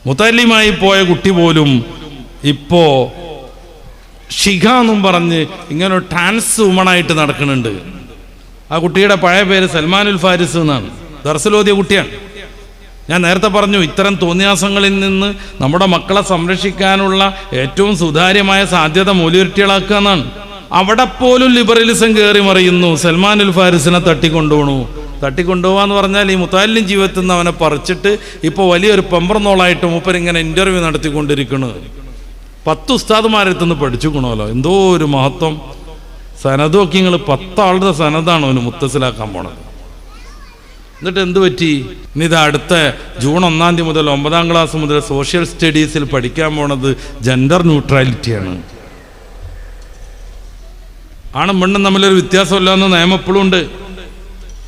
മുതല്ലിമായി പോയ കുട്ടി പോലും ഇപ്പോ ഷിഖ എന്നും പറഞ്ഞ് ഇങ്ങനെ ട്രാൻസ് വുമണായിട്ട് നടക്കുന്നുണ്ട്. ആ കുട്ടിയുടെ പഴയ പേര് സൽമാനുൽ ഫാരിസ് എന്നാണ്. ദർസിലോതിയ കുട്ടിയാണ്. ഞാൻ നേരത്തെ പറഞ്ഞു, ഇത്തരം തോന്നിയാസങ്ങളിൽ നിന്ന് നമ്മുടെ മക്കളെ സംരക്ഷിക്കാനുള്ള ഏറ്റവും സുതാര്യമായ സാധ്യത മൗലവിറ്റികളാക്കുക എന്നാണ്. അവിടെ പോലും ലിബറലിസം കയറി മറിയുന്നു. സൽമാനുൽ ഫാരിസിനെ തട്ടിക്കൊണ്ടുപോകാന്ന് പറഞ്ഞാൽ ഈ മുത്താലിം ജീവിതത്തിൽ നിന്ന് അവനെ പറിച്ചിട്ട് ഇപ്പോൾ വലിയൊരു പെമ്പർന്നോളായിട്ട് മൂപ്പരിങ്ങനെ ഇൻ്റർവ്യൂ നടത്തിക്കൊണ്ടിരിക്കുന്നത്. 10 ഉസ്താദുമാരെടുത്തുനിന്ന് പഠിച്ചുക്കണമല്ലോ. എന്തോ ഒരു മഹത്വം. സനദൊക്കെ നിങ്ങൾ 10 ആളുടെ സനദാണ് അവന് മുത്തസിലാക്കാൻ പോണത്. എന്നിട്ട് എന്ത് പറ്റി? ഇനി ഇത് അടുത്ത ജൂൺ 1-ാം തീയതി മുതൽ 9-ാം ക്ലാസ് മുതൽ സോഷ്യൽ സ്റ്റഡീസിൽ പഠിക്കാൻ പോണത് ജെൻഡർ ന്യൂട്രാലിറ്റിയാണ്. ആണും പെണ്ണും തമ്മിലൊരു വ്യത്യാസമില്ലാന്ന് നിയമം എപ്പോഴും ഉണ്ട്.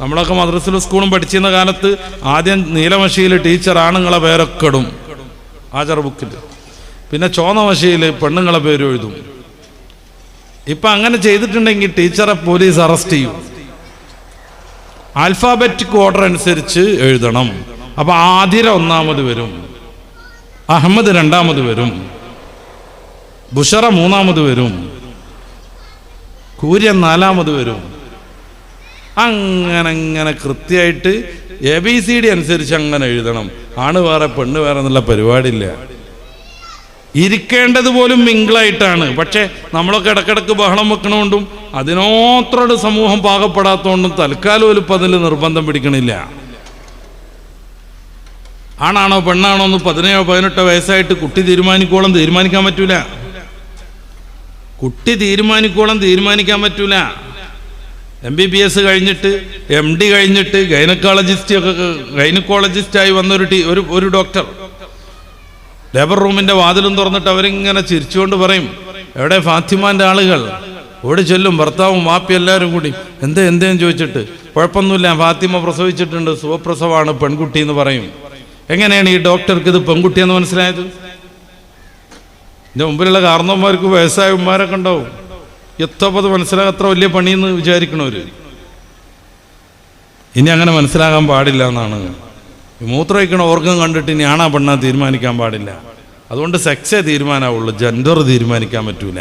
നമ്മളൊക്കെ മദ്രസയിലും സ്കൂളും പഠിച്ചിരുന്ന കാലത്ത് ആദ്യം നീലമഷിയിൽ ടീച്ചർ ആണുങ്ങളെ പേരൊക്കെ ഇടും ആചാർ ബുക്കിൽ, പിന്നെ ചോന്നമഷിയിൽ പെണ്ണുങ്ങളെ പേര് എഴുതും. ഇപ്പം അങ്ങനെ ചെയ്തിട്ടുണ്ടെങ്കിൽ ടീച്ചറെ പോലീസ് അറസ്റ്റ് ചെയ്യും. ആൽഫാബറ്റിക് ഓർഡർ അനുസരിച്ച് എഴുതണം. അപ്പൊ ആതിര 1-ാമത് വരും, അഹമ്മദ് 2-ാമത് വരും, ബുഷറ 3-ാമത് വരും, കൂര്യൻ 4-ാമത് വരും. അങ്ങനെ കൃത്യമായിട്ട് ABCD അനുസരിച്ച് അങ്ങനെ എഴുതണം. ആണ് വേറെ പെണ്ണ് വേറെ എന്നുള്ള പരിപാടിയില്ല. ഇരിക്കേണ്ടത് പോലും മിങ്കിളായിട്ടാണ്. പക്ഷെ നമ്മളൊക്കെ ഇടക്കിടക്ക് ബഹളം വെക്കണോണ്ടും അതിനോത്രട് സമൂഹം പാകപ്പെടാത്തതുകൊണ്ടും തൽക്കാലം ഒരു അതിൽ നിർബന്ധം പിടിക്കണില്ല. ആണാണോ പെണ്ണാണോ എന്ന് 17-18 വയസ്സായിട്ട് കുട്ടി തീരുമാനിക്കാൻ പറ്റൂല. കുട്ടി തീരുമാനിക്കാൻ പറ്റൂല. MBBS കഴിഞ്ഞിട്ട് MD കഴിഞ്ഞിട്ട് ഗൈനക്കോളജിസ്റ്റായി വന്ന ഒരു ഡോക്ടർ ലേബർ റൂമിന്റെ വാതിലും തുറന്നിട്ട് അവരിങ്ങനെ ചിരിച്ചുകൊണ്ട് പറയും, എവിടെ ഫാത്തിമാന്റെ ആളുകൾ? ഓടി ചെല്ലും, ഭർത്താവും വാപ്പി എല്ലാവരും കൂടി. എന്തേന്ന് ചോദിച്ചിട്ട്, കുഴപ്പമൊന്നുമില്ല, ഫാത്തിമ പ്രസവിച്ചിട്ടുണ്ട്, സുഖപ്രസവമാണ്, പെൺകുട്ടി എന്ന് പറയും. എങ്ങനെയാണ് ഈ ഡോക്ടർക്ക് ഇത് പെൺകുട്ടിയെന്ന് മനസ്സിലായത്? ഇതിന്റെ മുമ്പിലുള്ള കാരണവന്മാർക്ക് വയസ്സായ ഉമ്മാരൊക്കെ ഉണ്ടാവും. എത്തപ്പത് മനസ്സിലാകാൻ അത്ര വലിയ പണിയെന്ന് വിചാരിക്കണവര്. ഇനി അങ്ങനെ മനസ്സിലാകാൻ പാടില്ല എന്നാണ്. മൂത്രമൊഴിക്കണ ഓർഗം കണ്ടിട്ട് ഇനി ആണാ പെണ്ണാ തീരുമാനിക്കാൻ പാടില്ല. അതുകൊണ്ട് സെക്സേ തീരുമാനമുള്ളൂ, ജെൻഡർ തീരുമാനിക്കാൻ പറ്റൂല.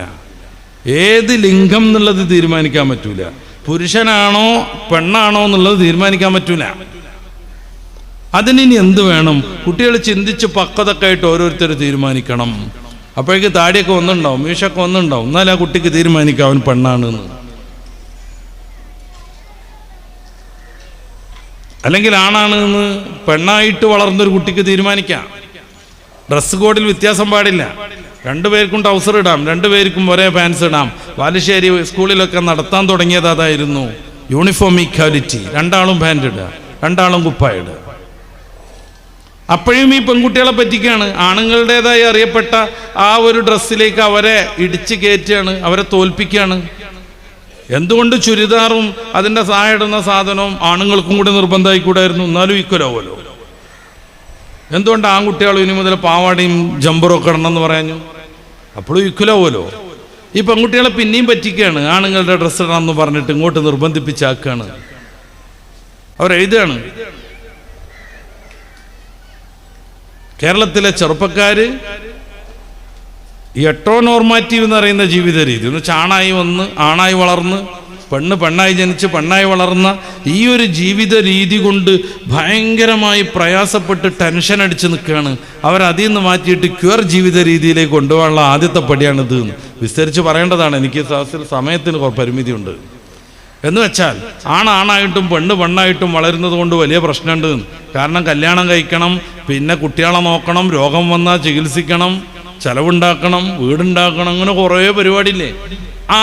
ഏത് ലിംഗം എന്നുള്ളത് തീരുമാനിക്കാൻ പറ്റൂല. പുരുഷനാണോ പെണ്ണാണോ എന്നുള്ളത് തീരുമാനിക്കാൻ പറ്റൂല. അതിനി എന്ത് വേണം? കുട്ടികൾ ചിന്തിച്ച് പക്വതൊക്കെ ആയിട്ട് ഓരോരുത്തർ തീരുമാനിക്കണം. അപ്പോഴേക്ക് താടിയൊക്കെ ഒന്നുണ്ടാവും, മീശൊക്കെ ഒന്നുണ്ടാവും. എന്നാൽ ആ കുട്ടിക്ക് തീരുമാനിക്കാം അവൻ പെണ്ണാണെന്ന്. അല്ലെങ്കിൽ ആണാണ് എന്ന് പെണ്ണായിട്ട് വളർന്നൊരു കുട്ടിക്ക് തീരുമാനിക്കാം. ഡ്രസ് കോഡിൽ വ്യത്യാസം പാടില്ല. 2 പേർക്കും ട്രൗസർ ഇടാം, 2 പേർക്കും ഒരേ പാൻസ് ഇടാം. ബാലുശ്ശേരി സ്കൂളിലൊക്കെ നടത്താൻ തുടങ്ങിയത് അതായിരുന്നു. Uniform equality. 2 ആളും പാൻറ് ഇടുക, 2 ആളും കുപ്പായ ഇടുക. അപ്പോഴും ഈ പെൺകുട്ടികളെ പറ്റിക്കാണ്. ആണുങ്ങളുടേതായി അറിയപ്പെട്ട ആ ഒരു ഡ്രസ്സിലേക്ക് അവരെ ഇടിച്ച് കയറ്റുകയാണ്, അവരെ തോൽപ്പിക്കുകയാണ്. എന്തുകൊണ്ട് ചുരിദാറും അതിൻ്റെ സായിടുന്ന സാധനവും ആണുങ്ങൾക്കും കൂടെ നിർബന്ധമായിക്കൂടായിരുന്നു? എന്നാലും ഈക്വലാവുമല്ലോ. എന്തുകൊണ്ട് ആൺകുട്ടികളും ഇനി മുതൽ പാവാടയും ജമ്പറും ഒക്കെ ഇടണമെന്ന് പറഞ്ഞു? അപ്പോഴും ഈക്വലാവുമല്ലോ. ഈ പെൺകുട്ടികളെ പിന്നെയും പറ്റിക്കുകയാണ്. ആണുങ്ങളുടെ ഡ്രസ്സ് ഇടണമെന്ന് പറഞ്ഞിട്ട് ഇങ്ങോട്ട് നിർബന്ധിപ്പിച്ചാക്കുകയാണ്. അവരെഴുതുകയാണ്. കേരളത്തിലെ ചെറുപ്പക്കാര് ഈ ഹെറ്ററോനോർമാറ്റീവ് എന്ന് പറയുന്ന ജീവിത രീതി, എന്ന് വെച്ചാൽ ആണായി വന്ന് ആണായി വളർന്ന് പെണ്ണായി ജനിച്ച് പെണ്ണായി വളർന്ന ഈ ഒരു ജീവിത രീതി കൊണ്ട് ഭയങ്കരമായി പ്രയാസപ്പെട്ട് ടെൻഷൻ അടിച്ച് നിൽക്കുകയാണ്. അവരതിൽ നിന്ന് മാറ്റിയിട്ട് ക്യൂർ ജീവിത രീതിയിലേക്ക് കൊണ്ടുപോകാനുള്ള ആദ്യത്തെ പടിയാണിത്. വിസ്തരിച്ച് പറയേണ്ടതാണ്, എനിക്ക് സമയത്തിന് പരിമിതിയുണ്ട്. എന്ന് വെച്ചാൽ ആണായിട്ടും പെണ്ണായിട്ടും വളരുന്നത് കൊണ്ട് വലിയ പ്രശ്നമുണ്ട്. കാരണം കല്യാണം കഴിക്കണം, പിന്നെ കുട്ടികളെ നോക്കണം, രോഗം വന്നാൽ ചികിത്സിക്കണം, ചെലവുണ്ടാക്കണം, വീടുണ്ടാക്കണം, അങ്ങനെ കുറേ പരിപാടിയില്ലേ.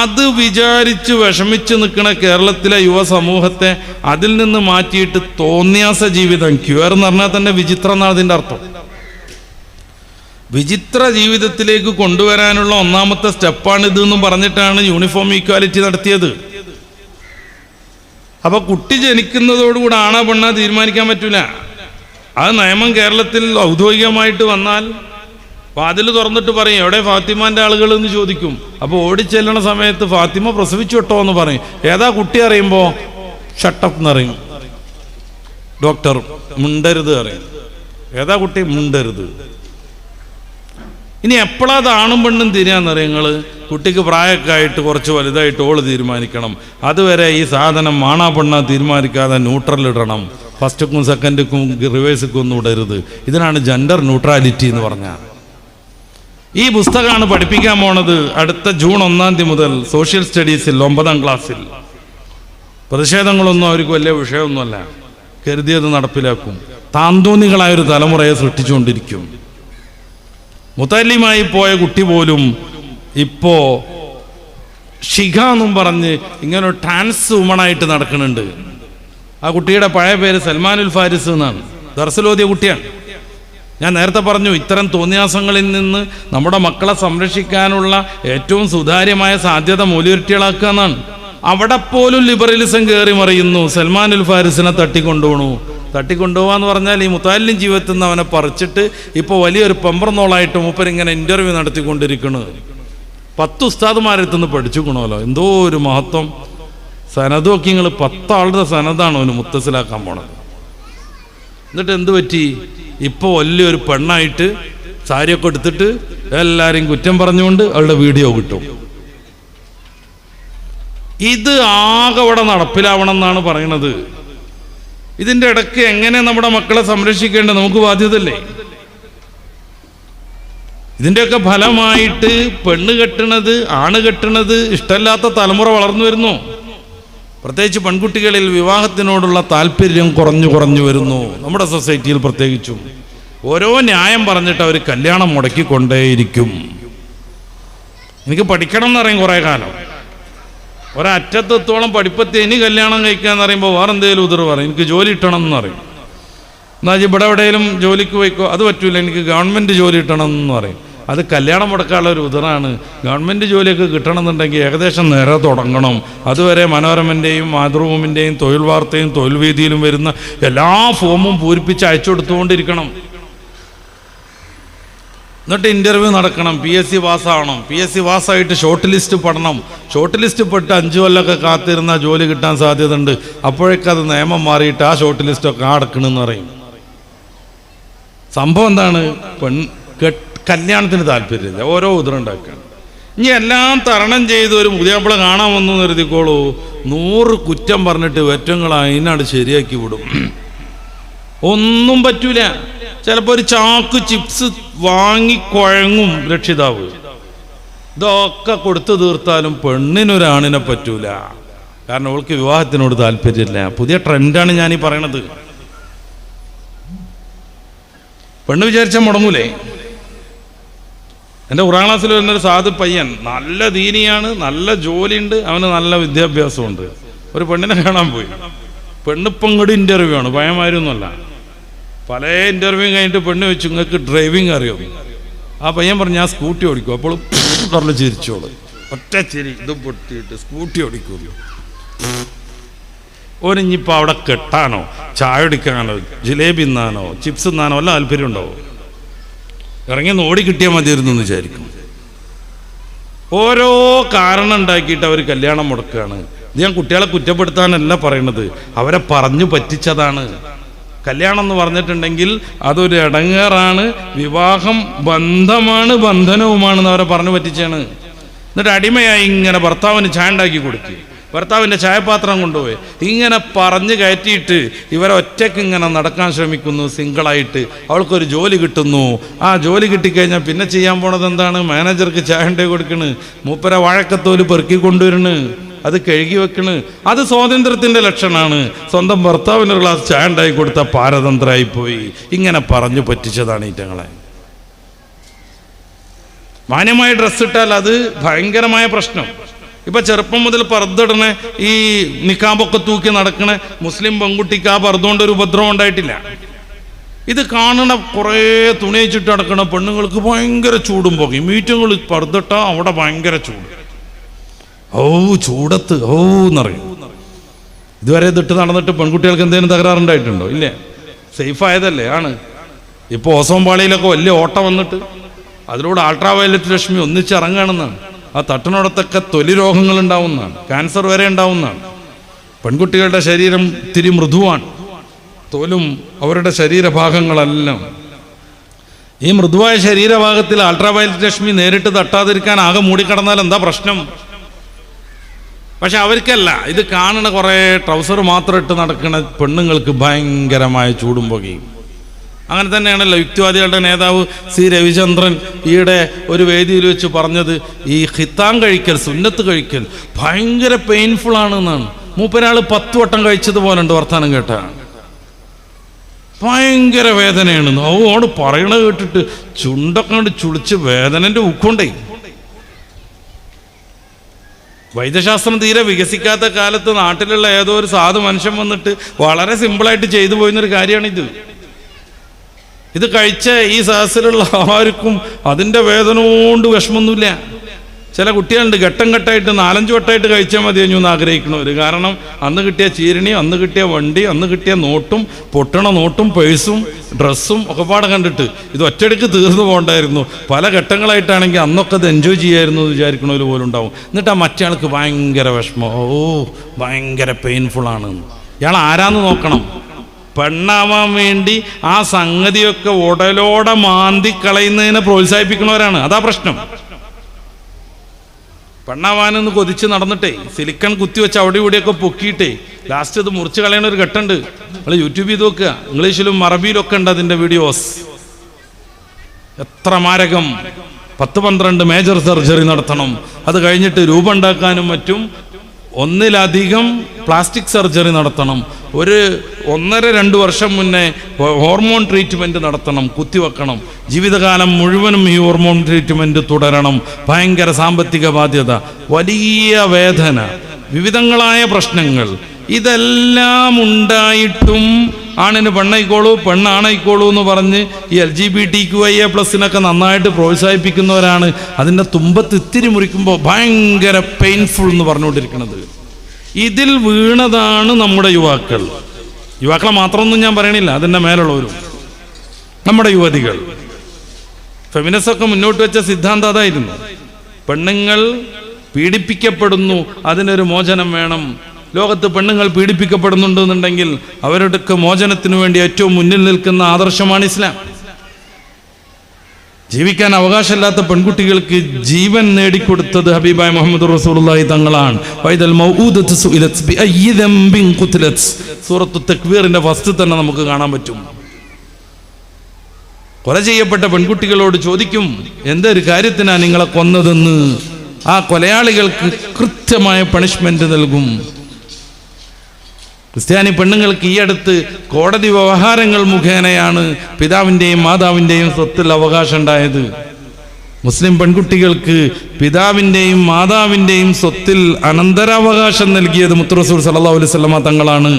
അത് വിചാരിച്ച് വിഷമിച്ച് നിൽക്കുന്ന കേരളത്തിലെ യുവസമൂഹത്തെ അതിൽ നിന്ന് മാറ്റിയിട്ട് തോന്നിയാസ ജീവിതം, ക്യൂർ എന്ന് പറഞ്ഞാൽ തന്നെ വിചിത്രം എന്നാണ് അതിൻ്റെ അർത്ഥം. വിചിത്ര ജീവിതത്തിലേക്ക് കൊണ്ടുവരാനുള്ള 1-ാമത്തെ സ്റ്റെപ്പാണ് ഇതെന്നും പറഞ്ഞിട്ടാണ് യൂണിഫോം ഈക്വാലിറ്റി നടത്തിയത്. അപ്പൊ കുട്ടി ജനിക്കുന്നതോടുകൂടെ ആണാ പെണ്ണാ തീരുമാനിക്കാൻ പറ്റൂല. അത് നിയമം കേരളത്തിൽ ഔദ്യോഗികമായിട്ട് വന്നാൽ വാതിൽ തുറന്നിട്ട് പറയും, എവിടെ ഫാത്തിമാന്റെ ആളുകൾ എന്ന് ചോദിക്കും. അപ്പോൾ ഓടിച്ചെല്ലണ സമയത്ത് ഫാത്തിമ പ്രസവിച്ചു കേട്ടോ എന്ന് പറയും. ഏതാ കുട്ടി അറിയുമ്പോ ഷട്ടപ്പ് എന്നറിയും. ഡോക്ടർ മിണ്ടരുത് അറിയും. ഏതാ കുട്ടി? മിണ്ടരുത്. ഇനി എപ്പോഴത് ആണും പെണ്ണും തിരിയാന്നറിയാം നിങ്ങൾ? കുട്ടിക്ക് പ്രായമൊക്കെ ആയിട്ട് കുറച്ച് വലുതായിട്ട് ഓള് തീരുമാനിക്കണം. അതുവരെ ഈ സാധനം ആണാ പെണ്ണാ തീരുമാനിക്കാതെ ന്യൂട്രലിടണം. ഫസ്റ്റുക്കും സെക്കൻഡുക്കും റിവേഴ്സുക്കും ഒന്നും ഇടരുത്. ഇതിനാണ് ജെൻഡർ ന്യൂട്രാലിറ്റി എന്ന് പറഞ്ഞാൽ. ഈ പുസ്തകമാണ് പഠിപ്പിക്കാൻ പോണത് അടുത്ത ജൂൺ 1 മുതൽ സോഷ്യൽ സ്റ്റഡീസിൽ 9ാം ക്ലാസ്സിൽ. പ്രതിഷേധങ്ങളൊന്നും അവർക്ക് വലിയ വിഷയമൊന്നുമല്ല. കരുതിയത് നടപ്പിലാക്കും. താന്തോന്നികളായൊരു തലമുറയെ സൃഷ്ടിച്ചുകൊണ്ടിരിക്കും. മുത്തല്ലിമായി പോയ കുട്ടി പോലും ഇപ്പോ ഷിഖ എന്നും പറഞ്ഞ് ഇങ്ങനെ ഒരു ട്രാൻസ് വുമണായിട്ട് നടക്കുന്നുണ്ട്. ആ കുട്ടിയുടെ പഴയ പേര് സൽമാനുൽ ഫാരിസ് എന്നാണ്. ദർസിലോതിയ കുട്ടിയാണ്. ഞാൻ നേരത്തെ പറഞ്ഞു, ഇത്തരം തോന്നിയാസങ്ങളിൽ നിന്ന് നമ്മുടെ മക്കളെ സംരക്ഷിക്കാനുള്ള ഏറ്റവും സുതാര്യമായ സാധ്യത മൗലികറ്റികളാക്കുക എന്നാണ്. അവിടെ പോലും ലിബറലിസം കയറി മറിയുന്നു. സൽമാനുൽ ഫാരിസിനെ തട്ടിക്കൊണ്ടുപോകാന്ന് പറഞ്ഞാൽ ഈ മുത്താലിം ജീവിതത്തിൽ നിന്ന് അവനെ പറിച്ചിട്ട് ഇപ്പോൾ വലിയൊരു പെമ്പർന്നോളായിട്ട് മൂപ്പരിങ്ങനെ ഇൻ്റർവ്യൂ നടത്തിക്കൊണ്ടിരിക്കുന്നത്. 10 ഉസ്താദുമാരെത്തുനിന്ന് പഠിച്ചുക്കണമല്ലോ. എന്തോ ഒരു മഹത്വം. സനദൊക്കെ നിങ്ങൾ 10 ആളുടെ സനദാണ് അവന് മുത്തസിലാക്കാൻ പോണത്. എന്നിട്ട് എന്ത് പറ്റി? ഇപ്പോൾ വലിയൊരു പെണ്ണായിട്ട് സാരിയൊക്കെ എടുത്തിട്ട് എല്ലാവരെയും കുറ്റം പറഞ്ഞുകൊണ്ട് അവളുടെ വീഡിയോ കിട്ടും. ഇത് ആകെ അവിടെ നടപ്പിലാവണം എന്നാണ് പറയണത്. ഇതിൻ്റെ ഇടയ്ക്ക് എങ്ങനെ നമ്മുടെ മക്കളെ സംരക്ഷിക്കേണ്ടത് നമുക്ക് ബാധ്യതയല്ലേ? ഇതിൻ്റെയൊക്കെ ഫലമായിട്ട് പെണ്ണ് കെട്ടണത് ആണ് കെട്ടണത് ഇഷ്ടമില്ലാത്ത തലമുറ വളർന്നു വരുന്നു. പ്രത്യേകിച്ച് പെൺകുട്ടികളിൽ വിവാഹത്തിനോടുള്ള താല്പര്യം കുറഞ്ഞു വരുന്നു. നമ്മുടെ സൊസൈറ്റിയിൽ പ്രത്യേകിച്ചും ഓരോ ന്യായം പറഞ്ഞിട്ട് അവർ കല്യാണം മുടക്കിക്കൊണ്ടേയിരിക്കും. എനിക്ക് പഠിക്കണം എന്നറിയും കുറേ കാലം. ഒരറ്റത്തെത്തോളം പഠിപ്പത്തി ഇനി കല്യാണം കഴിക്കാന്ന് പറയുമ്പോൾ വേറെ എന്തെങ്കിലും ഉതിർ പറയും. എനിക്ക് ജോലി കിട്ടണം എന്ന് പറയും. എന്നാൽ ഇവിടെ എവിടെയെങ്കിലും ജോലിക്ക് പോയിക്കോ, അത് പറ്റൂല, എനിക്ക് ഗവൺമെൻറ് ജോലി കിട്ടണം എന്ന് പറയും. അത് കല്യാണം മുടക്കാനുള്ള ഒരു ഉതിറാണ്. ഗവൺമെൻറ് ജോലിയൊക്കെ കിട്ടണമെന്നുണ്ടെങ്കിൽ ഏകദേശം നേരെ തുടങ്ങണം. അതുവരെ മനോരമൻ്റെയും മാതൃഭൂമിൻ്റെയും തൊഴിൽ വാർത്തയും തൊഴിൽ വീതിയിലും വരുന്ന എല്ലാ ഫോമും പൂരിപ്പിച്ച് അയച്ചു കൊടുത്തുകൊണ്ടിരിക്കണം. എന്നിട്ട് ഇൻ്റർവ്യൂ നടക്കണം. PSC പാസ്സാവണം. PSC പാസ്സായിട്ട് ഷോർട്ട് ലിസ്റ്റ് പെടണം. ഷോർട്ട് ലിസ്റ്റ് പെട്ട് 5 കൊല്ലമൊക്കെ കാത്തിരുന്നാൽ ജോലി കിട്ടാൻ സാധ്യത ഉണ്ട്. അപ്പോഴേക്കത് നിയമം മാറിയിട്ട് ആ ഷോർട്ട് ലിസ്റ്റൊക്കെ അടക്കണമെന്ന് പറയും. സംഭവം എന്താണ്? കല്യാണത്തിന് താല്പര്യമില്ല. ഓരോ ഉതിറുണ്ടാക്കുകയാണ്. ഇനി എല്ലാം തരണം ചെയ്ത് ഒരു പുതിയാപ്പിള കാണാൻ വന്നു നിർത്തിക്കോളൂ. 100 കുറ്റം പറഞ്ഞിട്ട് വെറ്റങ്ങൾ അതിനാണ് ശരിയാക്കി വിടും. ഒന്നും പറ്റൂല. ചിലപ്പോൾ ഒരു ചാക്ക് ചിപ്സ് വാങ്ങിക്കുഴങ്ങും രക്ഷിതാവ്. ഇതൊക്കെ കൊടുത്തു തീർത്താലും പെണ്ണിനൊരാണിനെ പറ്റൂല. കാരണം അവൾക്ക് വിവാഹത്തിനോട് താല്പര്യമില്ല. പുതിയ ട്രെൻഡാണ് ഞാനീ പറയണത്. പെണ്ണ് വിചാരിച്ചാൽ മുടങ്ങൂലേ? എൻ്റെ ഖുർആൻ ക്ലാസ്സിൽ വരുന്നൊരു സാധു പയ്യൻ, നല്ല ദീനിയാണ്, നല്ല ജോലിയുണ്ട്, അവന് നല്ല വിദ്യാഭ്യാസമുണ്ട്. ഒരു പെണ്ണിനെ കാണാൻ പോയി. പെണ്ണിപ്പം ഇങ്ങോട്ട് ഇൻ്റർവ്യൂ ആണ്, ഭയമായിരുന്നല്ല. പല ഇൻ്റർവ്യൂ കഴിഞ്ഞിട്ട് പെണ്ണ് വെച്ചു, നിങ്ങൾക്ക് ഡ്രൈവിംഗ് അറിയോ? ആ പയ്യൻ പറഞ്ഞു, ഞാൻ സ്കൂട്ടി ഓടിക്കും. അപ്പോൾ പറഞ്ഞു ചിരിച്ചോളൂ. ഒറ്റ ചിരി ഇത് പൊട്ടിയിട്ട് സ്കൂട്ടി ഓടിക്കുമല്ലോ. ഓനിഞ്ഞിപ്പോൾ അവിടെ കെട്ടാനോ ചായ കുടിക്കാനോ ജിലേബി തിന്നാനോ ചിപ്സ് തിന്നാനോ വല്ല താല്പര്യം ഉണ്ടാവും? ഇറങ്ങി ഓടി കിട്ടിയാൽ മതിയായിരുന്നു എന്ന് വിചാരിക്കും. ഓരോ കാരണം ഉണ്ടാക്കിയിട്ട് അവർ കല്യാണം മുടക്കുകയാണ്. ഇത് ഞാൻ കുട്ടികളെ കുറ്റപ്പെടുത്താനല്ല പറയണത്, അവരെ പറഞ്ഞു പറ്റിച്ചതാണ്. കല്യാണം എന്ന് പറഞ്ഞിട്ടുണ്ടെങ്കിൽ അതൊരു ഇടങ്ങേറാണ്, വിവാഹം ബന്ധമാണ്, ബന്ധനവുമാണെന്ന് അവരെ പറഞ്ഞു പറ്റിച്ചാണ്. എന്നിട്ട് അടിമയായി ഇങ്ങനെ ഭർത്താവിന് ചായ ഉണ്ടാക്കി കൊടുക്കുക, ഭർത്താവിൻ്റെ ചായപാത്രം കൊണ്ടുപോയി ഇങ്ങനെ പറഞ്ഞ് കയറ്റിയിട്ട് ഇവരെ ഒറ്റയ്ക്ക് ഇങ്ങനെ നടക്കാൻ ശ്രമിക്കുന്നു. സിംഗിളായിട്ട് അവൾക്കൊരു ജോലി കിട്ടുന്നു. ആ ജോലി കിട്ടിക്കഴിഞ്ഞാൽ പിന്നെ ചെയ്യാൻ പോണത് എന്താണ്? മാനേജർക്ക് ചായ ഉണ്ടാക്കി കൊടുക്കണ്, മൂപ്പര വാഴക്കത്തോല് പെറുക്കി കൊണ്ടുവരണ്, അത് കഴുകി വെക്കണ്. അത് സ്വാതന്ത്ര്യത്തിൻ്റെ ലക്ഷണമാണ്. സ്വന്തം ഭർത്താവിനൊരു ഗ്ലാസ് ചായ ഉണ്ടാക്കി കൊടുത്ത പാരതന്ത്രമായിപ്പോയി. ഇങ്ങനെ പറഞ്ഞു പറ്റിച്ചതാണ് ഈറ്റങ്ങളെ. മാന്യമായ ഡ്രസ്സ് ഇട്ടാൽ അത് ഭയങ്കരമായ പ്രശ്നം. ഇപ്പം ചെറുപ്പം മുതൽ പർദ്ദടണ ഈ നിക്കാബൊക്കെ തൂക്കി നടക്കണ മുസ്ലിം പെൺകുട്ടിക്ക് ആ പർദ്ദ കൊണ്ട് ഒരു ഉപദ്രവം ഉണ്ടായിട്ടില്ല. ഇത് കാണണ കുറേ തുണി വെച്ചിട്ട് നടക്കണ പെണ്ണുങ്ങൾക്ക് ഭയങ്കര ചൂടും പോകും. മീറ്റുകൾ പർദ്ദട്ട അവിടെ ഭയങ്കര ചൂട്. ചൂടത്ത് എന്നറിയും. ഇതുവരെ ഇതിട്ട് നടന്നിട്ട് പെൺകുട്ടികൾക്ക് എന്തെങ്കിലും തകരാറുണ്ടായിട്ടുണ്ടോ? ഇല്ലേ, സേഫ് ആയതല്ലേ ആണ്. ഇപ്പോൾ ഓസോൺ പാളിയിലൊക്കെ വലിയ ഓട്ടം വന്നിട്ട് അതിലൂടെ അൾട്രാ വയലറ്റ് രശ്മി ഒന്നിച്ചിറങ്ങുകയാണെന്നാണ്. ആ തട്ടിനോടത്തൊക്കെ തൊലി രോഗങ്ങൾ ഉണ്ടാവുന്നതാണ്, ക്യാൻസർ വരെ ഉണ്ടാവുന്നതാണ്. പെൺകുട്ടികളുടെ ശരീരം ഇത്തിരി മൃദുവാണ്, തോലും അവരുടെ ശരീരഭാഗങ്ങളെല്ലാം. ഈ മൃദുവായ ശരീരഭാഗത്തിൽ അൾട്രാവയലറ്റ് രശ്മി നേരിട്ട് തട്ടാതിരിക്കാൻ ആകെ മൂടിക്കിടന്നാൽ എന്താ പ്രശ്നം? പക്ഷെ അവർക്കല്ല, ഇത് കാണുന്ന കുറേ ട്രൗസർ മാത്രം ഇട്ട് നടക്കുന്ന പെണ്ണുങ്ങൾക്ക് ഭയങ്കരമായ ചൂടും പുകയും. അങ്ങനെ തന്നെയാണല്ലോ യുക്തിവാദികളുടെ നേതാവ് സി രവിചന്ദ്രൻ ഈയിടെ ഒരു വേദിയിൽ വെച്ച് പറഞ്ഞത്, ഈ ഖിത്താൻ കഴിക്കൽ, സുന്നത്ത് കഴിക്കൽ ഭയങ്കര പെയിൻഫുൾ ആണെന്നാണ്. മൂപ്പരാൾ 10 വട്ടം കഴിച്ചതുപോലെ ഉണ്ട് വർത്താനം കേട്ടാ. ഭയങ്കര വേദനയാണ്. ഓട് പറയണ കേട്ടിട്ട് ചുണ്ടൊക്കെ കൊണ്ട് ചുളിച്ച് വേദനന്റെ ഉക്കൊണ്ടേ. വൈദ്യശാസ്ത്രം തീരെ വികസിക്കാത്ത കാലത്ത് നാട്ടിലുള്ള ഏതോ ഒരു സാധു മനുഷ്യൻ വന്നിട്ട് വളരെ സിമ്പിളായിട്ട് ചെയ്തു പോയിരുന്നൊരു കാര്യമാണിത്. ഇത് കഴിച്ച ഈ സദസ്സിലുള്ള ആർക്കും അതിൻ്റെ വേദന കൊണ്ട് വിഷമമൊന്നുമില്ല. ചില കുട്ടികളുണ്ട് ഘട്ടം ഘട്ടമായിട്ട് 4-5 വട്ടമായിട്ട് കഴിച്ചാൽ മതി എന്ന് ആഗ്രഹിക്കണവർ. കാരണം അന്ന് കിട്ടിയ ചീരണി, അന്ന് കിട്ടിയ വണ്ടി, അന്ന് കിട്ടിയ നോട്ടും, പൊട്ടണ നോട്ടും, പേഴ്സും, ഡ്രസ്സും ഒക്കെ പാടെ കണ്ടിട്ട് ഇത് ഒറ്റയടിക്ക് തീർന്നു പോകണ്ടായിരുന്നു. പല ഘട്ടങ്ങളായിട്ടാണെങ്കിൽ അന്നൊക്കെ അത് എൻജോയ് ചെയ്യായിരുന്നു എന്ന് വിചാരിക്കണവർ പോലും ഉണ്ടാവും. എന്നിട്ട് ആ മറ്റേ ആൾക്ക് ഭയങ്കര വിഷമം, ഭയങ്കര പെയിൻഫുള്ളാണ്. ഇയാൾ ആരാന്ന് നോക്കണം. പെണ്ണാവാൻ വേണ്ടി ആ സംഗതിയൊക്കെ ഉടലോടെ മാന്തി കളയുന്നതിനെ പ്രോത്സാഹിപ്പിക്കുന്നവരാണ്. അതാ പ്രശ്നം. പെണ്ണാവാനെന്ന് കൊതിച്ച് നടന്നിട്ടേ സിലിക്കൺ കുത്തിവെച്ച് അവിടെ ഇവിടെയൊക്കെ പൊക്കിയിട്ടേ ലാസ്റ്റ് ഇത് മുറിച്ച് കളയണ ഒരു ഘട്ടമുണ്ട്. നിങ്ങൾ യൂട്യൂബ് ചെയ്ത് നോക്കുക, ഇംഗ്ലീഷിലും അറബിയിലൊക്കെ ഉണ്ട് അതിൻ്റെ വീഡിയോസ്. എത്ര മാരകം! 10-12 മേജർ സർജറി നടത്തണം. അത് കഴിഞ്ഞിട്ട് രൂപം ഉണ്ടാക്കാനും മറ്റും 1-ലധികം പ്ലാസ്റ്റിക് സർജറി നടത്തണം. 1-1.5-2 വർഷം മുന്നേ ഹോർമോൺ ട്രീറ്റ്മെൻറ്റ് നടത്തണം, കുത്തിവെക്കണം. ജീവിതകാലം മുഴുവനും ഈ ഹോർമോൺ ട്രീറ്റ്മെൻറ്റ് തുടരണം. ഭയങ്കര സാമ്പത്തിക ബാധ്യത, വലിയ വേദന, വിവിധങ്ങളായ പ്രശ്നങ്ങൾ. ഇതെല്ലാം ഉണ്ടായിട്ടും ആണിന് പെണ്ണായിക്കോളൂ, പെണ്ണാണായിക്കോളൂ എന്ന് പറഞ്ഞ് ഈ LGBTQIA+ നന്നായിട്ട് പ്രോത്സാഹിപ്പിക്കുന്നവരാണ് അതിൻ്റെ തുമ്പത്ത് ഇത്തിരി മുറിക്കുമ്പോൾ ഭയങ്കര പെയിൻഫുൾ എന്ന് പറഞ്ഞുകൊണ്ടിരിക്കുന്നത്. ഇതിൽ വീണതാണ് നമ്മുടെ യുവാക്കളെ മാത്രമൊന്നും ഞാൻ പറയണില്ല, അതിൻ്റെ മേലുള്ളവരും. നമ്മുടെ യുവതികൾ ഫെമിനിസ്റ്റൊക്കെ മുന്നോട്ട് വെച്ച സിദ്ധാന്തം അതായിരുന്നു. പെണ്ണുങ്ങൾ പീഡിപ്പിക്കപ്പെടുന്നു, അതിനൊരു മോചനം വേണം. ലോകത്ത് പെണ്ണുങ്ങൾ പീഡിപ്പിക്കപ്പെടുന്നുണ്ടെന്നുണ്ടെങ്കിൽ അവരുടെയൊക്കെ മോചനത്തിനു വേണ്ടി ഏറ്റവും മുന്നിൽ നിൽക്കുന്ന ആദർശമാണ് ഇസ്ലാം. ജീവിക്കാൻ അവകാശമില്ലാത്ത പെൺകുട്ടികൾക്ക് ജീവൻ നേടിക്കൊടുത്തത് ഹബീബായ മുഹമ്മദ് റസൂലുള്ളാഹി തങ്ങളാണ്. വൈദൽ മൗഊദതു സുഇലത് ബിഅയ്യി ദംബിൻ ഖുതിലത്, സൂറത്തു തക്വീറിന്റെ ഫസ്റ്റ് തന്നെ നമുക്ക് കാണാൻ പറ്റും. കൊല ചെയ്യപ്പെട്ട പെൺകുട്ടികളോട് ചോദിക്കും, എന്തൊരു കാര്യത്തിനാണ് നിങ്ങളെ കൊന്നതെന്ന്. ആ കൊലയാളികൾക്ക് കൃത്യമായ പണിഷ്മെന്റ് നൽകും. ക്രിസ്ത്യാനി പെണ്ണുങ്ങൾക്ക് ഈ അടുത്ത് കോടതി വ്യവഹാരങ്ങൾ മുഖേനയാണ് പിതാവിൻ്റെയും മാതാവിൻ്റെയും സ്വത്തിൽ അവകാശം ഉണ്ടായത്. മുസ്ലിം പെൺകുട്ടികൾക്ക് പിതാവിൻ്റെയും മാതാവിൻ്റെയും സ്വത്തിൽ അനന്തരാവകാശം നൽകിയത് മുത്ത് റസൂൽ സല്ലല്ലാഹു അലൈഹി വസല്ലമ തങ്ങളാണ്.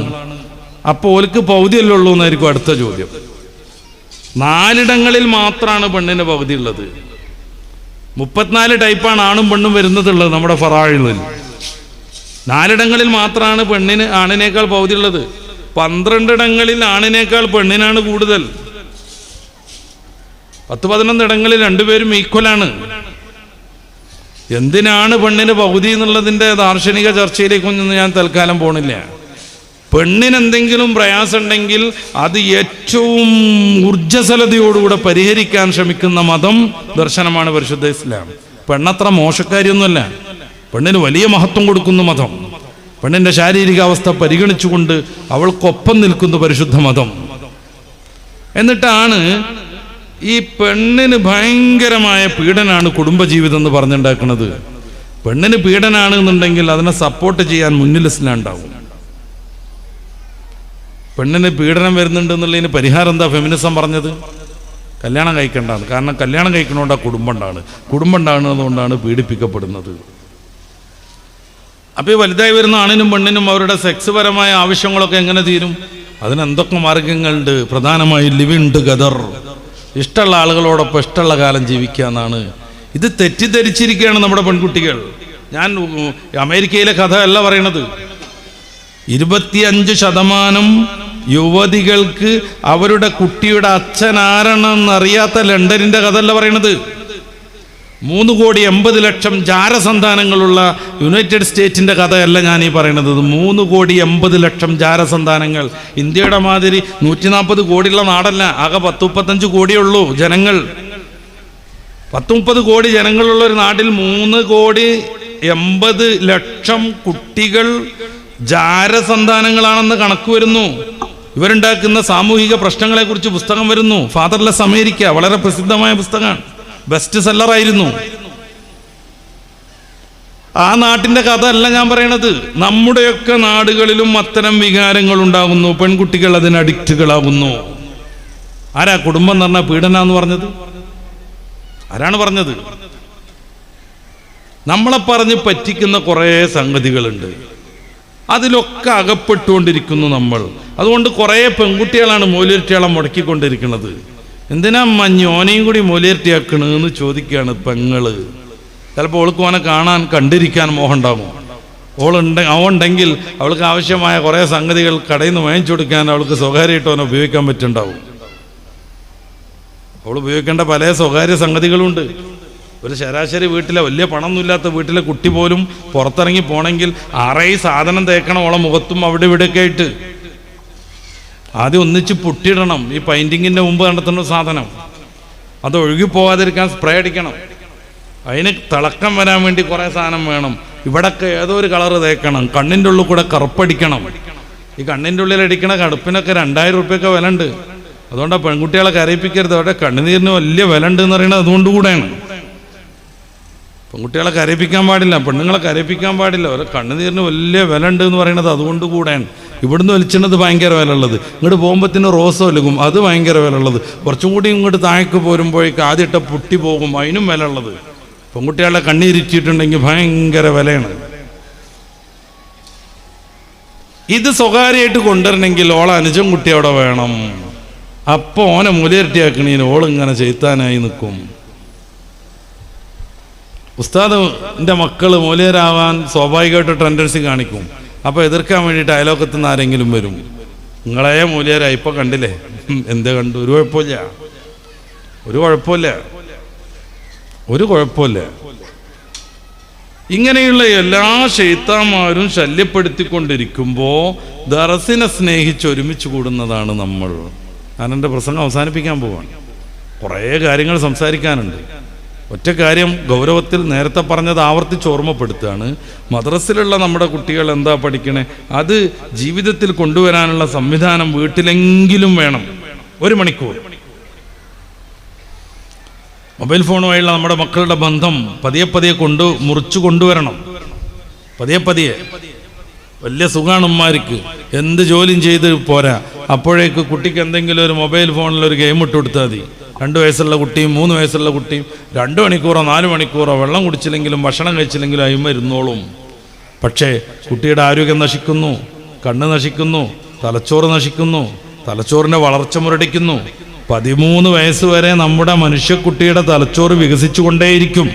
അപ്പോൾ ഓൽക്ക് പൗതിയല്ലേ ഉള്ളൂ എന്നായിരിക്കും അടുത്ത ചോദ്യം. 4 മാത്രമാണ് പെണ്ണിന് പകുതി ഉള്ളത്. 34 ടൈപ്പാണ് ആണും പെണ്ണും വരുന്നതുള്ളത് നമ്മുടെ ഫറായിലിൽ. 4 മാത്രമാണ് പെണ്ണിന് ആണിനേക്കാൾ പകുതി ഉള്ളത്. 12 ആണിനേക്കാൾ പെണ്ണിനാണ് കൂടുതൽ. 10-11 രണ്ടുപേരും ഈക്വലാണ്. എന്തിനാണ് പെണ്ണിന് പകുതി എന്നുള്ളതിൻ്റെ ദാർശനിക ചർച്ചയിലേക്കൊന്നും ഞാൻ തൽക്കാലം പോണില്ല. പെണ്ണിന് എന്തെങ്കിലും പ്രയാസം ഉണ്ടെങ്കിൽ അത് ഏറ്റവും ഊർജ്ജസ്വലതയോടുകൂടെ പരിഹരിക്കാൻ ശ്രമിക്കുന്ന മതം ദർശനമാണ് പരിശുദ്ധ ഇസ്ലാം. പെണ്ണത്ര മോശക്കാരിയൊന്നുമല്ല, പെണ്ണിന് വലിയ മഹത്വം കൊടുക്കുന്ന മതം. പെണ്ണിൻ്റെ ശാരീരികാവസ്ഥ പരിഗണിച്ചുകൊണ്ട് അവൾക്കൊപ്പം നിൽക്കുന്ന പരിശുദ്ധ മതം. എന്നിട്ടാണ് ഈ പെണ്ണിന് ഭയങ്കരമായ പീഡനാണ് കുടുംബജീവിതം എന്ന് പറഞ്ഞുണ്ടാക്കുന്നത്. പെണ്ണിന് പീഡനാണ് എന്നുണ്ടെങ്കിൽ അതിനെ സപ്പോർട്ട് ചെയ്യാൻ മുന്നിൽ ഇസ്ലാം ഉണ്ടാവും. പെണ്ണിന് പീഡനം വരുന്നുണ്ട് എന്നുള്ളതിന് പരിഹാരം എന്താ ഫെമിനിസം പറഞ്ഞത്? കല്യാണം കഴിക്കേണ്ടതാണ്. കാരണം കല്യാണം കഴിക്കണോണ്ടാ കുടുംബം ഉണ്ടാകുന്നതുകൊണ്ടാണ് പീഡിപ്പിക്കപ്പെടുന്നത്. അപ്പോൾ ഈ വലുതായി വരുന്ന ആണിനും പെണ്ണിനും അവരുടെ സെക്സ് പരമായ ആവശ്യങ്ങളൊക്കെ എങ്ങനെ തീരും? അതിനെന്തൊക്കെ മാർഗങ്ങളുണ്ട്? പ്രധാനമായും ലിവിങ് ടുഗദർ, ഇഷ്ടമുള്ള ആളുകളോടൊപ്പം ഇഷ്ടമുള്ള കാലം ജീവിക്കുക എന്നാണ്. ഇത് തെറ്റിദ്ധരിച്ചിരിക്കുകയാണ് നമ്മുടെ പെൺകുട്ടികൾ. ഞാൻ അമേരിക്കയിലെ കഥ അല്ല പറയണത്. 25% യുവതികൾക്ക് അവരുടെ കുട്ടിയുടെ അച്ഛൻ ആരാണെന്നറിയാത്ത ലണ്ടനിൻ്റെ കഥ അല്ല പറയണത്. 3,80,00,000 ജാരസന്താനങ്ങളുള്ള യുണൈറ്റഡ് സ്റ്റേറ്റിൻ്റെ കഥയല്ല ഞാൻ ഈ പറയുന്നത്. 3,80,00,000 ജാരസന്താനങ്ങൾ. ഇന്ത്യയുടെ മാതിരി 140 കോടിയുള്ള നാടല്ല, ആകെ 10-35 കോടിയുള്ളൂ ജനങ്ങൾ. 10-30 കോടി ജനങ്ങളുള്ള ഒരു നാട്ടിൽ 3,80,00,000 കുട്ടികൾ ജാരസന്താനങ്ങളാണെന്ന് കണക്ക് വരുന്നു. ഇവരുണ്ടാക്കുന്ന സാമൂഹിക പ്രശ്നങ്ങളെക്കുറിച്ച് പുസ്തകം വരുന്നു. ഫാദർലെസ് അമേരിക്ക, വളരെ പ്രസിദ്ധമായ പുസ്തകമാണ്, ബെസ്റ്റ് സെല്ലറായിരുന്നു. ആ നാട്ടിൻ്റെ കഥ അല്ല ഞാൻ പറയണത്. നമ്മുടെയൊക്കെ നാടുകളിലും അത്തരം വികാരങ്ങൾ ഉണ്ടാകുന്നു. പെൺകുട്ടികൾ അതിന് അഡിക്റ്റുകളാകുന്നു. ആരാ കുടുംബം എന്ന് പറഞ്ഞാൽ പീഡന എന്ന് പറഞ്ഞത്? ആരാണ് പറഞ്ഞത്? നമ്മളെ പറഞ്ഞ് പറ്റിക്കുന്ന കുറേ സംഗതികളുണ്ട്, അതിലൊക്കെ അകപ്പെട്ടുകൊണ്ടിരിക്കുന്നു നമ്മൾ. അതുകൊണ്ട് കുറേ പെൺകുട്ടികളാണ് മൂല്യർട്ടിയാളെ മുടക്കിക്കൊണ്ടിരിക്കുന്നത്. എന്തിനാ മഞ്ഞോനെയും കൂടി മൂല്യർട്ടിയാക്കണെന്ന് ചോദിക്കുകയാണ് പെങ്ങള്. ചിലപ്പോൾ അവൾക്ക് ഓനെ കാണാൻ കണ്ടിരിക്കാൻ മോഹം ഉണ്ടാകും. അവളുണ്ടെങ്കിൽ അവൾക്ക് ആവശ്യമായ കുറേ സംഗതികൾ കടയിൽ നിന്ന് വാങ്ങിച്ചു കൊടുക്കാൻ അവൾക്ക് സ്വകാര്യമായിട്ട് അവനെ ഉപയോഗിക്കാൻ പറ്റുന്നുണ്ടാവും. അവൾ ഉപയോഗിക്കേണ്ട പല സ്വകാര്യ സംഗതികളുണ്ട്. ഒരു ശരാശരി വീട്ടിലെ വലിയ പണമൊന്നുമില്ലാത്ത വീട്ടിലെ കുട്ടി പോലും പുറത്തിറങ്ങി പോകണമെങ്കിൽ 6 സാധനം തേക്കണം അവളെ മുഖത്തും അവിടെ ഇവിടെയൊക്കെ ആയിട്ട്. ആദ്യം ഒന്നിച്ച് പൊട്ടിയിടണം. ഈ പെയിൻറ്റിങ്ങിൻ്റെ മുമ്പ് നടത്തുന്ന സാധനം അത് ഒഴുകി പോകാതിരിക്കാൻ സ്പ്രേ അടിക്കണം. അതിന് തിളക്കം വരാൻ വേണ്ടി കുറേ സാധനം വേണം. ഇവിടൊക്കെ ഏതോ ഒരു കളറ് തേക്കണം. കണ്ണിൻ്റെ ഉള്ളിൽ കൂടെ കറുപ്പടിക്കണം. ഈ കണ്ണിൻ്റെ ഉള്ളിൽ അടിക്കണ കടുപ്പിനൊക്കെ 2,000 രൂപയൊക്കെ വില ഉണ്ട്. അതുകൊണ്ടാണ് പെൺകുട്ടികളെ കരയിപ്പിക്കരുത്. അവരുടെ കണ്ണുനീരിന് വലിയ വില ഉണ്ട് എന്ന് പറയുന്നത് അതുകൊണ്ട് കൂടെയാണ്. പെൺകുട്ടികളെ കരയിപ്പിക്കാൻ പാടില്ല, പെണ്ണുങ്ങളെ കരയിപ്പിക്കാൻ പാടില്ല. അവരെ കണ്ണുനീരിന് വലിയ വില ഉണ്ട് എന്ന് പറയുന്നത് അതുകൊണ്ട് കൂടെയാണ്. ഇവിടുന്ന് വലിച്ചിടുന്നത് ഭയങ്കര വില ഉള്ളത്, ഇങ്ങോട്ട് പോകുമ്പോഴത്തേന് റോസ് ഒലുകും, അത് ഭയങ്കര വില ഉള്ളത്. കുറച്ചും കൂടി ഇങ്ങോട്ട് താഴേക്ക് പോരുമ്പോഴേക്ക് ആദ്യത്തെ പൊട്ടി പോകും, അതിനും വില ഉള്ളത്. പെൺകുട്ടികളെ കണ്ണീരിച്ചിട്ടുണ്ടെങ്കിൽ ഭയങ്കര വിലയാണ്. ഇത് സ്വകാര്യമായിട്ട് കൊണ്ടുവരണമെങ്കിൽ ഓളെ അനുജൻ കുട്ടി അവിടെ വേണം. അപ്പോൾ ഓനെ മൂലയിരട്ടിയാക്കണീന് ഓളിങ്ങനെ ചെയ്ത്താനായി നിൽക്കും. ഉസ്താദിൻ്റെ മക്കൾ മൂലയരാവാൻ സ്വാഭാവികമായിട്ട് ടെൻഡൻസി കാണിക്കും. അപ്പോൾ എതിർക്കാൻ വേണ്ടിയിട്ട് അയലോക്കത്തു നിന്ന് ആരെങ്കിലും വരും. നിങ്ങളെ മൂലയരാ ഇപ്പോൾ കണ്ടില്ലേ, എന്തേ കണ്ടു? ഒരു കുഴപ്പമില്ല, ഒരു കുഴപ്പമില്ല, ഒരു കുഴപ്പമില്ല. ഇങ്ങനെയുള്ള എല്ലാ ശൈത്താന്മാരും ശല്യപ്പെടുത്തിക്കൊണ്ടിരിക്കുമ്പോൾ ദറസിനെ സ്നേഹിച്ച് ഒരുമിച്ച് കൂടുന്നതാണ് നമ്മൾ. ഞാൻ എൻ്റെ പ്രസംഗം അവസാനിപ്പിക്കാൻ പോവാണ്. കുറേ കാര്യങ്ങൾ സംസാരിക്കാനുണ്ട്. ഒറ്റ കാര്യം ഗൗരവത്തിൽ നേരത്തെ പറഞ്ഞത് ആവർത്തിച്ച് ഓർമ്മപ്പെടുത്തുകയാണ്. മദ്രസയിലുള്ള നമ്മുടെ കുട്ടികൾ എന്താ പഠിക്കണേ, അത് ജീവിതത്തിൽ കൊണ്ടുവരാനുള്ള സംവിധാനം വീട്ടിലെങ്കിലും വേണം. 1 മണിക്കൂർ മൊബൈൽ ഫോണുമായുള്ള നമ്മുടെ മക്കളുടെ ബന്ധം പതിയെ പതിയെ മുറിച്ചു കൊണ്ടുവരണം. പതിയെ പതിയെ. വലിയ സുഖമാണ് ഉമ്മാർക്ക്, എന്ത് ജോലിയും ചെയ്ത് പോരാ. അപ്പോഴേക്ക് കുട്ടിക്ക് എന്തെങ്കിലും ഒരു മൊബൈൽ ഫോണിൽ ഒരു ഗെയിം ഇട്ട് കൊടുത്താൽ മതി. 2 വയസ്സുള്ള കുട്ടിയും 3 വയസ്സുള്ള കുട്ടിയും 2 മണിക്കൂറോ 4 മണിക്കൂറോ വെള്ളം കുടിച്ചില്ലെങ്കിലും ഭക്ഷണം കഴിച്ചില്ലെങ്കിലും അയിമ ഇരുന്നോളും. പക്ഷേ കുട്ടിയുടെ ആരോഗ്യം നശിക്കുന്നു, കണ്ണ് നശിക്കുന്നു, തലച്ചോറ് നശിക്കുന്നു, തലച്ചോറിൻ്റെ വളർച്ച മുരടിക്കുന്നു. 13 വയസ്സ് വരെ നമ്മുടെ മനുഷ്യക്കുട്ടിയുടെ തലച്ചോറ് വികസിച്ചുകൊണ്ടേയിരിക്കും.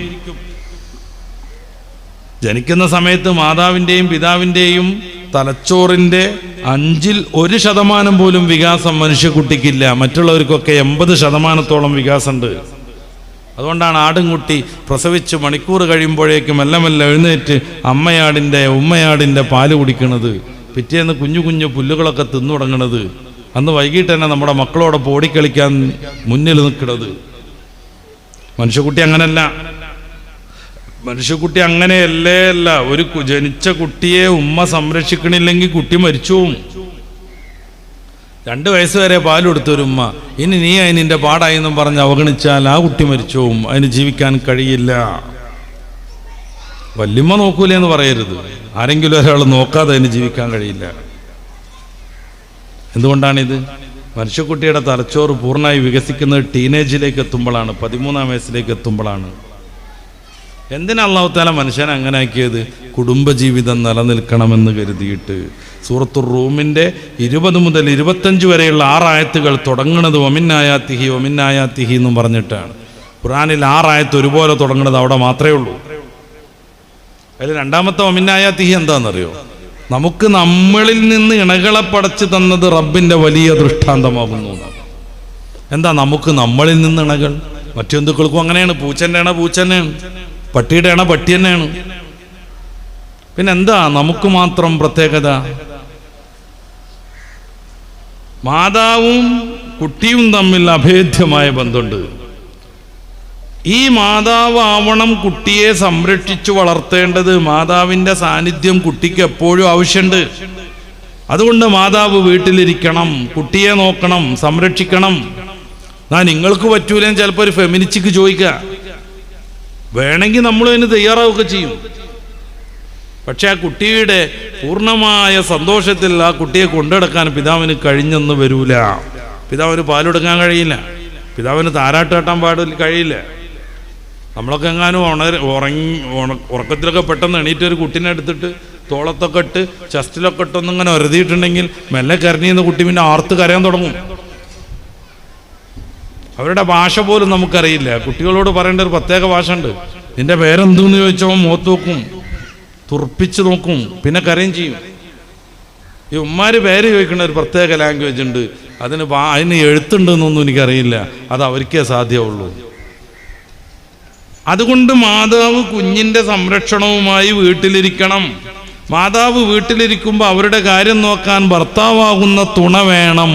ജനിക്കുന്ന സമയത്ത് മാതാവിൻ്റെയും പിതാവിൻ്റെയും തലച്ചോറിൻ്റെ 1% പോലും വികാസം മനുഷ്യക്കുട്ടിക്കില്ല. മറ്റുള്ളവർക്കൊക്കെ 80% വികാസമുണ്ട്. അതുകൊണ്ടാണ് ആടുംകുട്ടി പ്രസവിച്ച് മണിക്കൂർ കഴിയുമ്പോഴേക്കും മെല്ലെ മെല്ലെ എഴുന്നേറ്റ് ഉമ്മയാടിൻ്റെ പാല് കുടിക്കുന്നത്, പിറ്റേന്ന് കുഞ്ഞു കുഞ്ഞു പുല്ലുകളൊക്കെ തിന്നു തുടങ്ങുന്നത്, അന്ന് വൈകിട്ട് തന്നെ നമ്മുടെ മക്കളോടൊപ്പം ഓടിക്കളിക്കാൻ മുന്നിൽ നിൽക്കുന്നത്. മനുഷ്യക്കുട്ടി അങ്ങനല്ല. മനുഷ്യക്കുട്ടി അങ്ങനെയല്ല. ഒരു ജനിച്ച കുട്ടിയെ ഉമ്മ സംരക്ഷിക്കണില്ലെങ്കിൽ കുട്ടി മരിച്ചു പോവും. 2 വയസ്സ് വരെ പാൽ കൊടുത്തൊരു ഉമ്മ ഇനി നീ അതിനിൻ്റെ പാടായി എന്നും പറഞ്ഞ് അവഗണിച്ചാൽ ആ കുട്ടി മരിച്ചു പോവും. അതിന് ജീവിക്കാൻ കഴിയില്ല. വല്യമ്മ നോക്കൂലേ എന്ന് പറയരുത്. ആരെങ്കിലും ഒരാൾ നോക്കാതെ അതിന് ജീവിക്കാൻ കഴിയില്ല. എന്തുകൊണ്ടാണിത്? മനുഷ്യക്കുട്ടിയുടെ തലച്ചോറ് പൂർണ്ണമായി വികസിക്കുന്നത് ടീനേജിലേക്ക് എത്തുമ്പോഴാണ്, 13-ാം വയസ്സിലേക്ക് എത്തുമ്പോഴാണ്. എന്തിനാ അല്ലാഹു തആല മനുഷ്യനെ അങ്ങനെ ആക്കിയത്? കുടുംബജീവിതം നിലനിൽക്കണമെന്ന് കരുതിയിട്ട്. സൂറത്തുർ റൂമിൻ്റെ 20 മുതൽ 25 വരെയുള്ള 6 ആയത്തുകൾ തുടങ്ങുന്നത് വമിന്നായാത്തിഹി വമിന്നായാത്തിഹി എന്നും പറഞ്ഞിട്ടാണ്. ഖുർആനിൽ 6 ആയത്ത് ഒരുപോലെ തുടങ്ങുന്നത് അവിടെ മാത്രമേ ഉള്ളൂ. അതിൽ 2-ാമത്തെ വമിന്നായാത്തിഹി എന്താണെന്നറിയോ? നമുക്ക് നമ്മളിൽ നിന്ന് ഇണകളെ പടച്ചു തന്നത് റബ്ബിൻ്റെ വലിയ ദൃഷ്ടാന്തമാകുന്നു. എന്താ നമുക്ക് നമ്മളിൽ നിന്ന് ഇണകൾ? മറ്റു ജന്തുക്കൾക്കും അങ്ങനെയാണ്. പൂച്ചൻ്റെ ആണോ പൂച്ച തന്നെയാണ്, പട്ടിയുടെ ആണോ പട്ടി തന്നെയാണ്. പിന്നെന്താ നമുക്ക് മാത്രം പ്രത്യേകത? മാതാവും കുട്ടിയും തമ്മിൽ അഭേദ്യമായ ബന്ധമുണ്ട്. ഈ മാതാവ് ആവണം കുട്ടിയെ സംരക്ഷിച്ചു വളർത്തേണ്ടത്. മാതാവിൻ്റെ സാന്നിധ്യം കുട്ടിക്ക് എപ്പോഴും ആവശ്യമുണ്ട്. അതുകൊണ്ട് മാതാവ് വീട്ടിലിരിക്കണം, കുട്ടിയെ നോക്കണം, സംരക്ഷിക്കണം. നിങ്ങൾക്ക് പറ്റൂലെന്ന് ചിലപ്പോൾ ഒരു ഫെമിനിസ്റ്റിക്ക് ചോദിക്കുക, വേണമെങ്കിൽ നമ്മൾ അതിന് തയ്യാറാവുകയൊക്കെ ചെയ്യും. പക്ഷെ ആ കുട്ടിയുടെ പൂർണ്ണമായ സന്തോഷത്തിൽ ആ കുട്ടിയെ കൊണ്ടുനടക്കാൻ പിതാവിന് കഴിഞ്ഞെന്ന് വരൂല. പിതാവിന് പാലെടുക്കാൻ കഴിയില്ല, പിതാവിന് താരാട്ട് കെട്ടാൻ കഴിയില്ല. നമ്മളൊക്കെ എങ്ങാനും ഉറക്കത്തിലൊക്കെ പെട്ടെന്ന് എണീറ്റ് ഒരു കുട്ടീനെ എടുത്തിട്ട് തോളത്തൊക്കെ ഇട്ട് ചെസ്റ്റിലൊക്കെ ഇട്ടൊന്നിങ്ങനെ ഒരതിയിട്ടുണ്ടെങ്കിൽ മെല്ലെ കരഞ്ഞിന്ന് കുട്ടി പിന്നെ ആർത്ത് കരയാൻ തുടങ്ങും. അവരുടെ ഭാഷ പോലും നമുക്കറിയില്ല. കുട്ടികളോട് പറയേണ്ട ഒരു പ്രത്യേക ഭാഷ ഉണ്ട്. നിന്റെ പേരെന്തെന്ന് ചോദിച്ചോ മുഖത്ത് നോക്കും, തുറപ്പിച്ച് നോക്കും, പിന്നെ കരയും ചെയ്യും. ഈ ഉമ്മാര് പേര് ചോദിക്കുന്ന ഒരു പ്രത്യേക ലാംഗ്വേജ് ഉണ്ട്. അതിന് എഴുത്തുണ്ടെന്നൊന്നും എനിക്കറിയില്ല, അത് അവർക്കേ സാധ്യമുള്ളൂ. അതുകൊണ്ട് മാതാവ് കുഞ്ഞിൻ്റെ സംരക്ഷണവുമായി വീട്ടിലിരിക്കണം. മാതാവ് വീട്ടിലിരിക്കുമ്പോൾ അവരുടെ കാര്യം നോക്കാൻ ഭർത്താവാകുന്ന തുണ വേണം.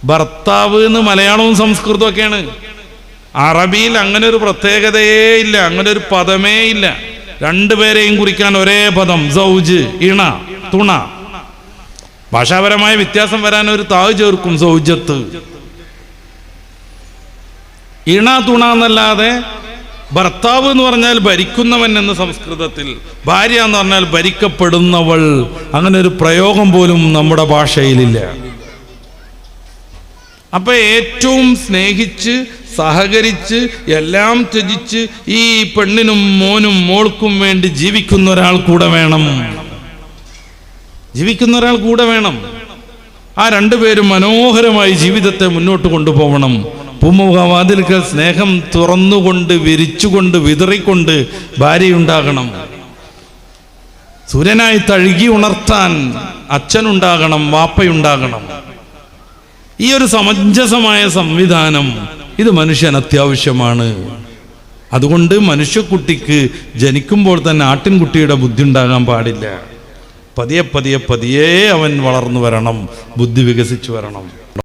ഭർത്താവ് എന്ന് മലയാളവും സംസ്കൃതവും ഒക്കെയാണ്. അറബിയിൽ അങ്ങനെ ഒരു പ്രത്യേകതയേ ഇല്ല, അങ്ങനെ ഒരു പദമേ ഇല്ല. രണ്ടുപേരെയും കുറിക്കാൻ ഒരേ പദം, സൗജ്, ഇണ, തുണ. ഭാഷാപരമായ വ്യത്യാസം വരാൻ ഒരു താവ് ചേർക്കും, സൗജത്ത്. ഇണ, തുണ എന്നല്ലാതെ ഭർത്താവ് എന്ന് പറഞ്ഞാൽ ഭരിക്കുന്നവൻ എന്ന് സംസ്കൃതത്തിൽ, ഭാര്യ എന്ന് പറഞ്ഞാൽ ഭരിക്കപ്പെടുന്നവൾ, അങ്ങനെ ഒരു പ്രയോഗം പോലും നമ്മുടെ ഭാഷയിലില്ല. അപ്പൊ ഏറ്റവും സ്നേഹിച്ച് സഹകരിച്ച് എല്ലാം ത്യജിച്ച് ഈ പെണ്ണിനും മോനും മോൾക്കും വേണ്ടി ജീവിക്കുന്ന ഒരാൾ കൂടെ വേണം. ആ രണ്ടുപേരും മനോഹരമായി ജീവിതത്തെ മുന്നോട്ട് കൊണ്ടുപോകണം. പൂമുഖവാതിൽക്കൽ സ്നേഹം തുറന്നുകൊണ്ട് വിരിച്ചുകൊണ്ട് വിതറിക്കൊണ്ട് ഭാര്യയുണ്ടാകണം. സൂര്യനായി തഴുകി ഉണർത്താൻ അച്ഛനുണ്ടാകണം, വാപ്പയുണ്ടാകണം. ഈ ഒരു സമഞ്ജസമായ സംവിധാനം ഇത് മനുഷ്യന് അത്യാവശ്യമാണ്. അതുകൊണ്ട് മനുഷ്യക്കുട്ടിക്ക് ജനിക്കുമ്പോൾ തന്നെ ആട്ടിൻകുട്ടിയുടെ ബുദ്ധി ഉണ്ടാകാൻ പാടില്ല. പതിയെ പതിയെ പതിയെ അവൻ വളർന്നു വരണം, ബുദ്ധി വികസിച്ചു വരണം.